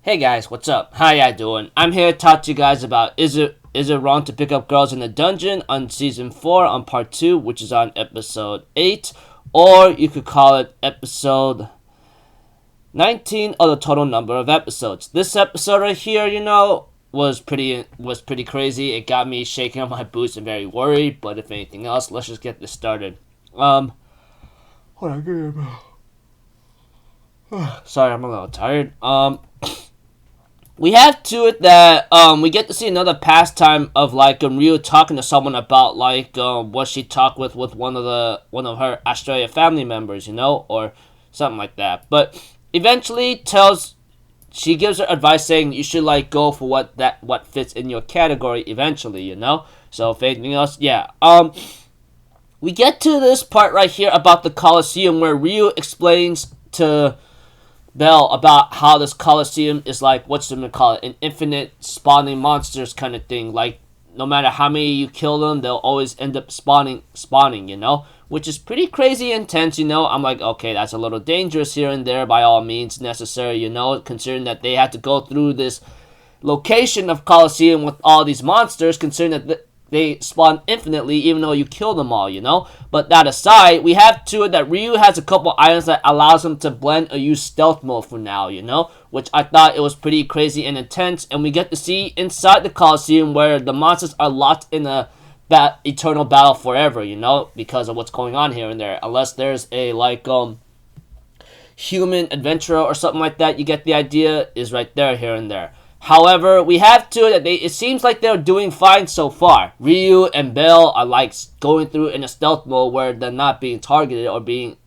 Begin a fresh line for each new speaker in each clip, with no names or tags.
Hey guys, what's up? How ya doing? I'm here to talk to you guys about is it wrong to pick up girls in the dungeon on season 4 on part 2, which is on episode 8, or you could call it episode 19 of the total number of episodes. This episode right here, was pretty crazy. It got me shaking on my boots and very worried, but if anything else, let's just get this started. Hold on, give me a minute. Sorry, I'm a little tired. We have to it that we get to see another pastime of Ryu talking to someone about what she talked with one of her Australia family members, or something like that. But eventually she gives her advice saying you should go for what fits in your category eventually, So if anything else, yeah. We get to this part right here about the Coliseum where Ryu explains to Bell about how this Coliseum is what's them to call it, an infinite spawning monsters kind of thing. No matter how many you kill them, they'll always end up spawning, which is pretty crazy intense, I'm like, okay, that's a little dangerous here and there, by all means necessary, considering that they had to go through this location of Coliseum with all these monsters, considering that they spawn infinitely even though you kill them all, But that aside, we have to it that Ryu has a couple items that allows him to blend or use stealth mode for now, Which I thought it was pretty crazy and intense. And we get to see inside the Coliseum where the monsters are locked in that eternal battle forever, Because of what's going on here and there. Unless there's a, human adventurer or something like that, you get the idea, is right there, here and there. However, we have to that it seems like they're doing fine so far. Ryu and Bell are going through in a stealth mode where they're not being targeted or being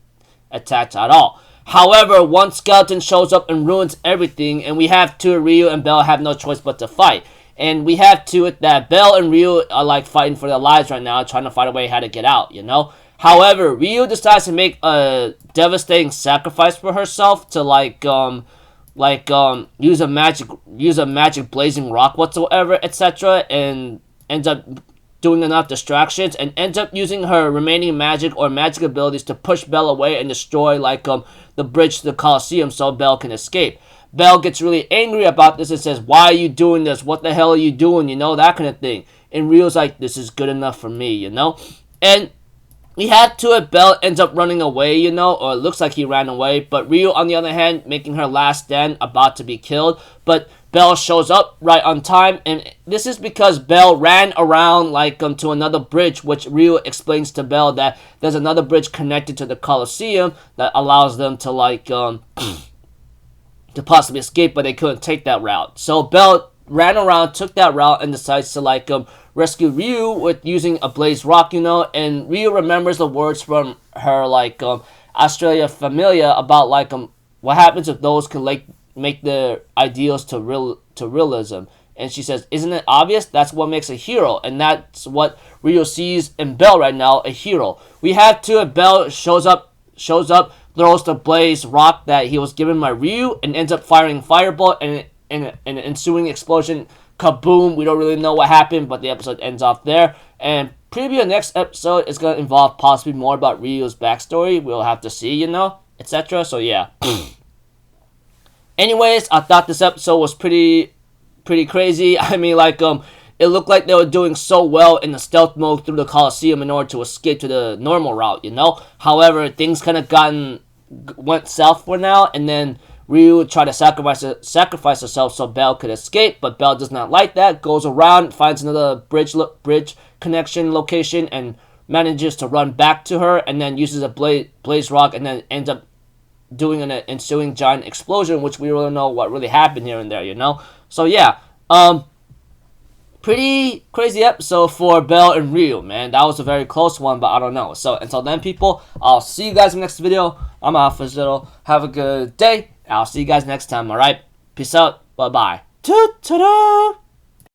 attacked at all. However, one skeleton shows up and ruins everything, and we have to Ryu and Bell have no choice but to fight. And we have to it that Bell and Ryu are fighting for their lives right now, trying to find a way how to get out, However, Ryu decides to make a devastating sacrifice for herself to use a magic blazing rock whatsoever, etc., and ends up doing enough distractions and ends up using her remaining magic or magic abilities to push Bell away and destroy the bridge to the Coliseum so Bell can escape. Bell gets really angry about this and says, "Why are you doing this? What the hell are you doing?" That kind of thing. And Ryu's like, "This is good enough for me," And we had to it, Bell ends up running away, or it looks like he ran away, but Ryu, on the other hand, making her last stand, about to be killed, but Bell shows up right on time, and this is because Bell ran around, to another bridge, which Ryu explains to Bell that there's another bridge connected to the Coliseum that allows them to, to possibly escape, but they couldn't take that route. So Bell ran around, took that route, and decides to, rescue Ryu with using a blaze rock, and Ryu remembers the words from her, Australia Familia about, what happens if those can, make their ideals to realism. And she says, "Isn't it obvious? That's what makes a hero." And that's what Ryu sees in Bell right now, a hero. We have to, Bell shows up, throws the blaze rock that he was given by Ryu, and ends up firing Firebolt, and in an ensuing explosion, kaboom, we don't really know what happened, but the episode ends off there. And preview the next episode is going to involve possibly more about Ryu's backstory. We'll have to see, etc. So yeah. Anyways, I thought this episode was pretty crazy. I mean, it looked like they were doing so well in the stealth mode through the Coliseum in order to escape to the normal route, However, things kind of went south for now, and then Ryu tried to sacrifice herself so Bell could escape, but Bell does not like that, goes around, finds another bridge connection location, and manages to run back to her, and then uses a blaze rock, and then ends up doing an ensuing giant explosion, which we don't know what really happened here and there, So yeah, pretty crazy episode for Bell and Ryu, man. That was a very close one, but I don't know. So until then, people, I'll see you guys in the next video. I'm out for Ziddle. Have a good day. I'll see you guys next time, alright? Peace out. Bye-bye. Ta-ta-da!